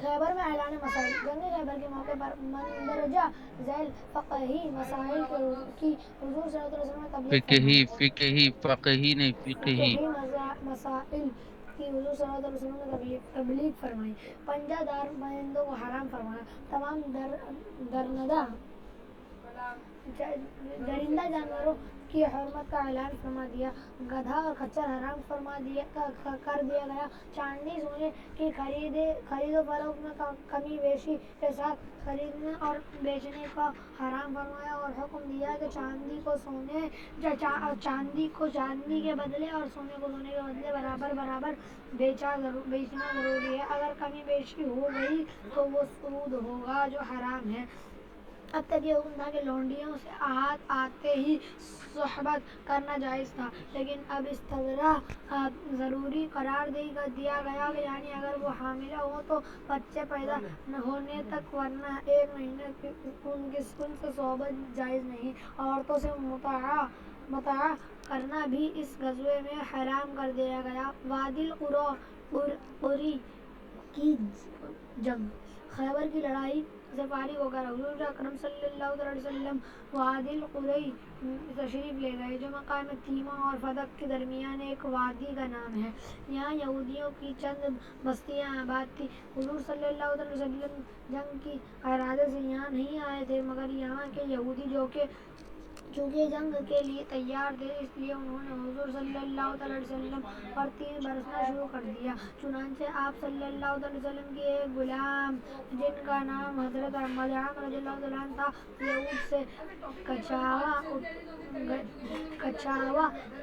خیبر میں اعلان مسائل. جنگ خیبر کے موقع پر مندرجہ ذیل فقہی مسائل کی حضور صلی اللہ علیہ وسلم نے تبلیغ فرمائی. فقہی نہیں فقہی. مسائل کی حضور صلی اللہ علیہ وسلم نے تبلیغ فرمائی. پنجہ دار بندوں کو حرام فرمایا. تمام درندہ جانوروں کی حرمت کا اعلان فرما دیا. گدھا اور خچر حرام کر دیا گیا. چاندی سونے کی خرید و فروخت میں کمی بیشی کے ساتھ خریدنے اور بیچنے کا حرام فرمایا اور حکم دیا کہ چاندی کو چاندی کے بدلے اور سونے کو سونے کے بدلے برابر بیچنا ضروری ہے. اگر کمی بیشی ہو گئی تو وہ سود ہوگا جو حرام ہے. اب تک یہ حکم تھا کہ لونڈیوں سے ہاتھ آتے ہی صحبت کرنا جائز تھا، لیکن اب اس طرح ضروری قرار دیا گیا کہ یعنی اگر وہ حاملہ ہوں تو بچے پیدا ہونے تک، ورنہ ایک مہینے ان سے صحبت جائز نہیں. عورتوں سے مطاع کرنا بھی اس غزوے میں حرام کر دیا گیا. وادی القری کی جنگ. خیبر کی لڑائی سے فارغ ہو کر حضور اکرم صلی اللہ علیہ وسلم وادی القری تشریف لے گئے، جو مقام تیمہ اور فدق کے درمیان ایک وادی کا نام ہے. یہاں یہودیوں کی چند بستیاں آباد تھیں. حضور صلی اللہ علیہ وسلم جنگ کے ارادے سے یہاں نہیں آئے تھے، مگر یہاں کے یہودی چونکہ جنگ کے لیے تیار تھے، اس لیے انہوں نے حضور صلی اللہ علیہ وسلم پر تیر برسنا شروع کر دیا. چنانچہ آپ صلی اللہ علیہ وسلم کے ایک غلام جن کا نام حضرت مدعم رضی اللہ عنہ تھا، یہود سے کچاوا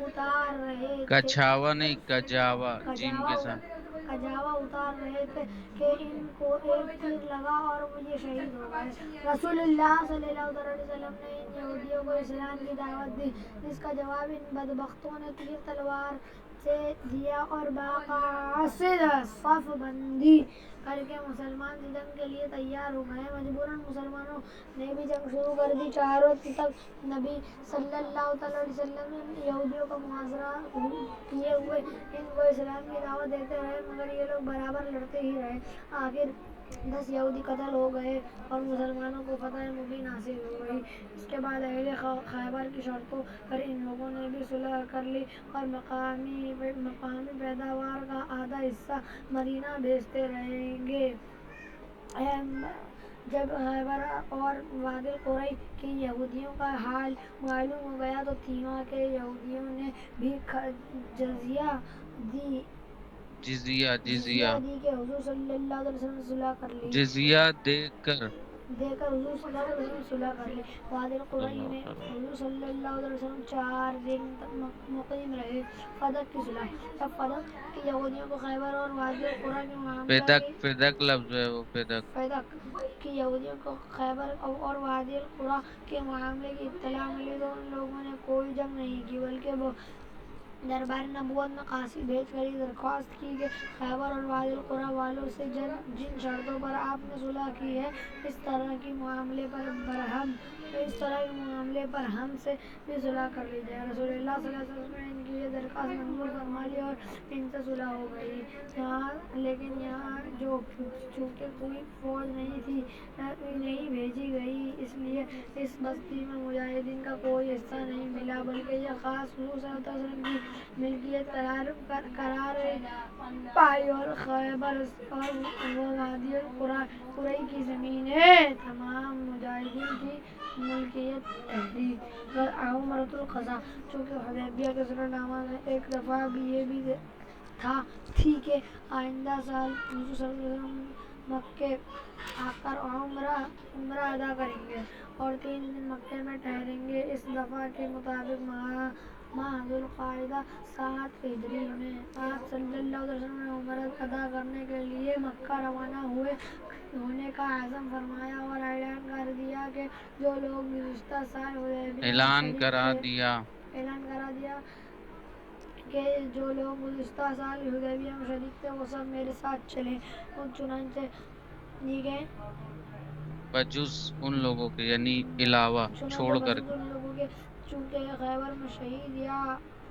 اتار رہے تھے. کچھاوا نہیں کجاوا جیم کے ساتھ. کجاوا اتار رہے تھے کہ ان کو ایک تیر لگا اور وہ یہ شہید ہو گئے. رسول اللہ صلی اللہ علیہ وسلم نے ان یہودیوں کو اسلام کی دعوت دی، جس کا جواب ان بدبختوں نے تیر تلوار سے دیا اور باقاعدہ صف بندی کر کے مسلمان سے جنگ کے لیے تیار ہو گئے. مجبوراً مسلمانوں نے بھی جنگ شروع کر دی. چاروں طرف نبی صلی اللہ علیہ وسلم یہودیوں کا محاصرہ کیے ہوئے ان کو اسلام کی دعوت دیتے رہے، مگر یہ لوگ برابر لڑتے ہی رہے. آخر 10 یہودی قتل ہو گئے اور مسلمانوں کو فتح مبین حاصل ہو گئی. اس کے بعد اہل خیبر کی شرطوں پر ان لوگوں نے بھی صلح کر لی اور مقامی پیداوار کا آدھا حصہ مدینہ بھیجتے رہیں گے. جب خیبر اور وادی القری کے یہودیوں کا حال معلوم ہو گیا تو تیمہ کے یہودیوں نے بھی جزیہ دی کہ حضور صلی اللہ علیہ وسلم سے صلح کر لی. جزیہ دے کر حضور صلی اللہ علیہ وسلم صلح کر لی. وادی القری میں حضور صلی اللہ علیہ وسلم 4 دن تک مقیم رہے. فدق کی صلح. جب فدق کے یہودیوں کو خیبر اور وادی القری کے معاملہ فدق لفظ ہے وہ. فدق کے یہودیوں کو خیبر اور وادی القری کے معاملے کی اطلاع ملی تو ان لوگوں نے کوئی جنگ نہیں کی، بلکہ دربار نبوت میں قاصد بھیج کر یہ درخواست کی کہ خیبر اور وادی القری والوں سے جن شرطوں پر آپ نے صلح کی ہے، اس طرح کے معاملے پر ہم سے بھی صلح کر لی جائے. رسول اللہ صلی اللہ علیہ وسلم نے ان کی یہ درخواست منظور فرما لی اور ان سے صلح ہو گئی. لیکن یہاں چونکہ کوئی فوج نہیں بھیجی گئی، اس لیے اس بستی میں مجاہدین کا کوئی حصہ نہیں ملا، بلکہ یہ خاص حضور صلی اللہ علیہ وسلم کی ملکیت قرار پائی اور خیبر اور وادی القری کی زمینیں تمام مجاہدین کی ملکیت ٹھہری. عمرۃ القضاء. چونکہ حدیبیہ کے صلح نامہ میں ایک دفعہ یہ بھی تھی کہ آئندہ سال حضور صلی اللہ علیہ وسلم مکے آ کر عمرہ ادا کریں گے اور 3 دن مکے میں ٹھہریں گے. اس دفعہ کے مطابق ماہ ذو القعدہ 7 ہجری میں آپ صلی اللہ علیہ وسلم نے عمرہ ادا کرنے کے لیے مکہ روانہ ہونے کا عزم فرمایا اور اعلان کر دیا کہ جو لوگ گزشتہ سال حدیبیہ میں شریک تھے وہ سب میرے ساتھ چلیں. چنانچہ دیگر بجز ان لوگوں کے یعنی علاوہ چھوڑ کر ان لوگوں کے چونکہ خیبر میں شہید یا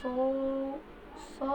100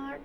8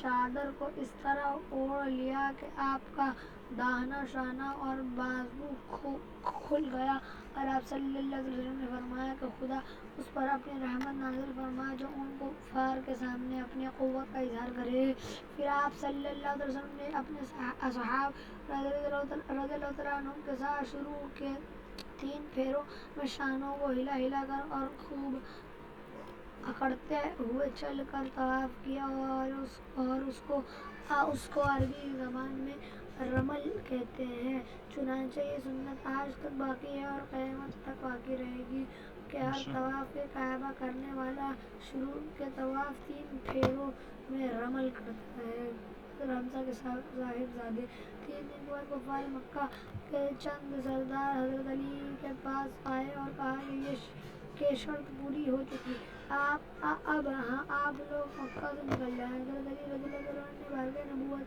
چادر کو اس طرح اوڑھ لیا کہ آپ کا داہنا شانہ اور بازو کھل گیا، اور آپ صلی اللہ علیہ وسلم نے فرمایا کہ خدا اس پر اپنی رحمت نازل فرمائے جو ان کفار کے سامنے اپنی قوت کا اظہار کرے۔ پھر آپ صلی اللہ علیہ وسلم نے اپنے اصحاب رضی اللہ تعالیٰ عنہم کے ساتھ شروع کے 3 پھیروں میں شانوں کو ہلا ہلا کر اور خوب اکڑتے ہوئے چل کر طواف کیا، اور اس کو عربی زبان میں رمل کہتے ہیں۔ چنانچہ یہ سنت آج تک باقی ہے اور قیامت تک باقی رہے گی کہ ہر طواف کعبہ کرنے والا شروع کے طواف 3 پھیروں میں رمل کرتا ہے۔ حمزہ کے صاحبزادے 3 دن بعد کفار مکہ کے چند سردار حضرت علی کے پاس آئے اور کہا کہ شرط پوری ہو چکی، اب آپ لوگ مکہ سے نکل جائیں۔ حضرت علی رضی اللہ عنہ نے بارگاہ نبوت میں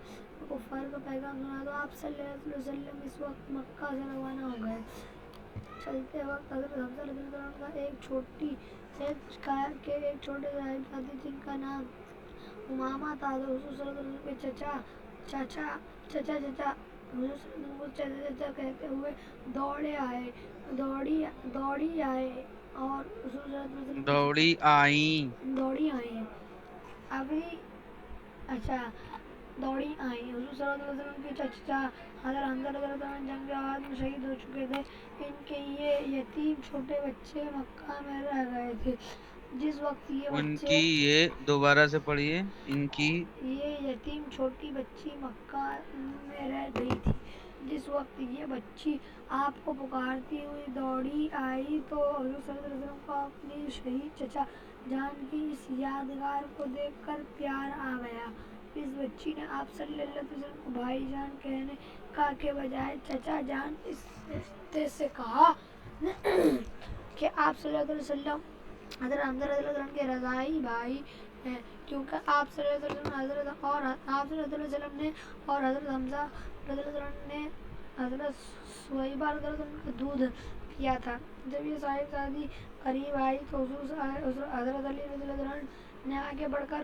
کفار کا پیغام سنا تو آپ صلی اللہ علیہ وسلم اس وقت مکہ سے روانہ ہو گئے۔ چلتے وقت حضرت حمزہ رضی اللہ عنہ کا ایک چھوٹے صاحبزادے جن کا نام امامہ تھا، حضور صلی اللہ علیہ وسلم کے چچا حضور صلی اللہ علیہ وسلم کو چچا کہتے ہوئے دوڑی آئے اور حضور صلی اللہ علیہ وسلم دوڑی آئیں دوڑی آئیں۔ حضور صلی اللہ علیہ وسلم کے چچا حضرت حمزہ رضی اللہ عنہ جنگ احد میں شہید ہو چکے تھے۔ ان کے یہ یتیم چھوٹے بچے مکہ میں رہ گئے تھے۔ جس وقت یہ یتیم چھوٹی بچی مکہ میں رہ گئی تھی۔ جس وقت یہ بچی آپ کو پکارتی ہوئی دوڑی آئی تو حضور صلی اللہ علیہ وسلم کو اپنی شہید چچا جان کی اس یادگار کو دیکھ کر پیار آ گیا۔ اس بچی نے آپ صلی اللہ علیہ وسلم کو بھائی جان کہنے کا کے بجائے چچا جان اس رشتے سے کہا کہ آپ صلی اللہ علیہ وسلم حضرت حمزہ رضی اللہ عنہ کے رضاعی بھائی ہیں، کیونکہ آپ صلی اللہ علیہ وسلم نے اور حضرت حمزہ رضی اللہ عنہ نے حضرت صہیبہ رضی اللہ عنہ کا دودھ پیا تھا۔ جب یہ صاحبزادی قریب آئی تو حضرت علی رضی اللہ عنہ نے آگے بڑھ کر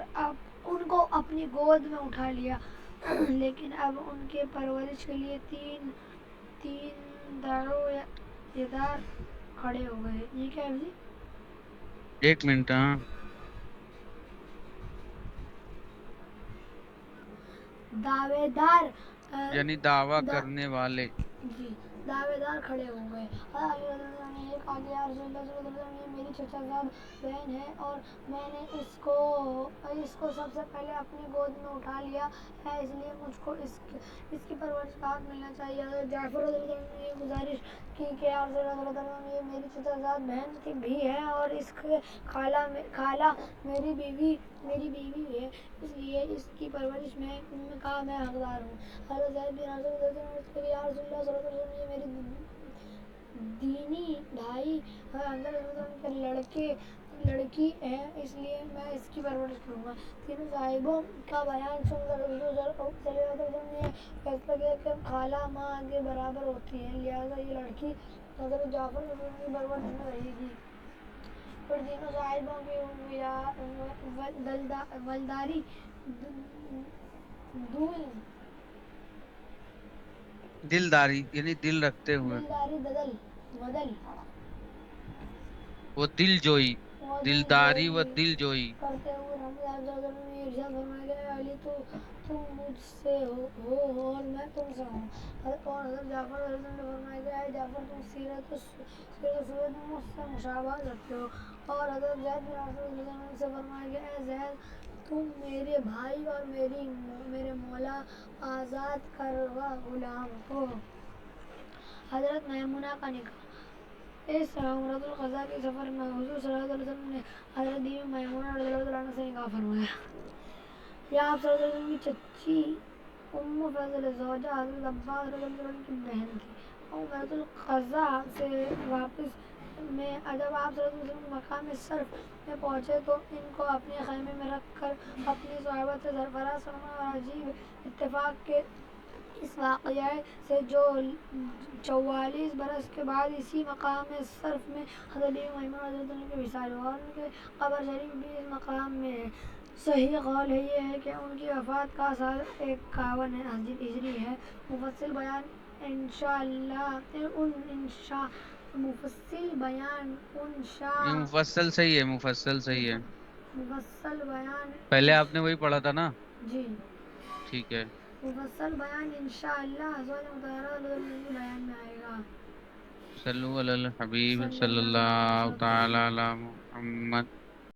ان کو اپنی گود میں اٹھا لیا، لیکن اب ان کے پرورش کے لیے 3 دعویدار کھڑے ہو گئے۔ یہ کیا ہے جی؟ ایک منٹ۔ دعویدار یعنی دعویٰ کرنے والے جی دعویدار کھڑے ہو گئے۔ علی رضی اللہ عنہ نے یہ کہا کہ یا رسول اللہ صلی اللہ علیہ وسلم، یہ میری چچا زاد بہن ہے اور میں نے اس کو سب سے پہلے اپنی گود میں اٹھا لیا ہے، اس لیے مجھ کو اس کی پرورش کا حق ملنا چاہیے۔ حضرت جعفر رضی اللہ عنہ نے یہ گزارش کی کہ یا رسول اللہ صلی اللہ علیہ وسلم، یہ میری چچا زاد بہن بھی ہے اور اس کی خالہ میری بیوی ہے، اس لیے اس کی پرورش کا میں حقدار ہوں۔ حضرت زید بن حارثہ رضی اللہ عنہ نے کہا کہ یا رسول اللہ صلی اللہ علیہ وسلم، یہ میری دینی بھائی حمزہ رضی اللہ عنہ کے لڑکی ہے، اس لیے میں اس کی پرورش کروں گا۔ تینوں صاحبوں کا بیان سن کر حضور صلی اللہ علیہ وسلم نے فیصلہ کیا کہ خالہ ماں کے برابر ہوتی ہے، لہٰذا یہ لڑکی حضرت جعفر رضی اللہ عنہ کی پرورش میں رہے گی۔ پھر تینوں صاحبوں کی ولداری دلداری یعنی دل رکھتے ہوئے وہ دل جوئی، دلداری و دل جوئی کرتے ہوئے حمزہ رضی اللہ عنہ نے ارشاد فرمایا کہ اے علی، تم مجھ سے ہو اور میں تم سے ہوں، اور حضرت جعفر رضی اللہ عنہ نے فرمایا کہ اے جعفر، تم سیرت و صورت میں مجھ سے مشابہت رکھتے ہو، اور حضرت زید بن حارثہ رضی اللہ عنہ سے فرمایا کہ اے زید، تم میرے بھائی اور میرے مولا آزاد کردہ غلام ہو۔ حضرت میمونہ کا نکاح۔ اس طرح عمرۃ القضاء کے سفر میں حضور صلی اللہ علیہ وسلم نے حضرت بیوی میمونہ رضی اللہ عنہ سے نکاح فرمایا۔ یہ آپ صلی اللہ علیہ وسلم کی چچی ام فضل زوجہ حضرت عباس رضی اللہ عنہ کی بہن تھی۔ عمرۃ القضاء سے واپس میں جب آپ صلی اللہ علیہ وسلم مقام صرف میں پہنچے تو ان کو اپنے خیمے میں رکھ کر اپنی صحبت سے سرفراز فرمایا، اور عجیب اتفاق کہ اس واقعے سے جو 44 برس کے بعد اسی مقام صرف میں حضرت بیوی میمونہ رضی اللہ عنہ کی وصال ہوا، اور ان کی قبر شریف بھی اس مقام میں ہے۔ صحیح قول ہے یہ ہے کہ ان کی وفات کا سال 51 ہجری ہے۔ مفصل بیان انشاءاللہ مفصل بیان نہیں، مفصل صحیح ہے، مفصل صحیح ہے، مفصل بیان پہلے آپ نے وہی پڑھا تھا نا؟ جی ٹھیک ہے، مفصل بیان انشاءاللہ ازواج مطہرہ بیان میں آئے گا۔ صلو علی الحبیب صلی صلی اللہ علیہ اللہ وسلم۔ تعالی علی محمد۔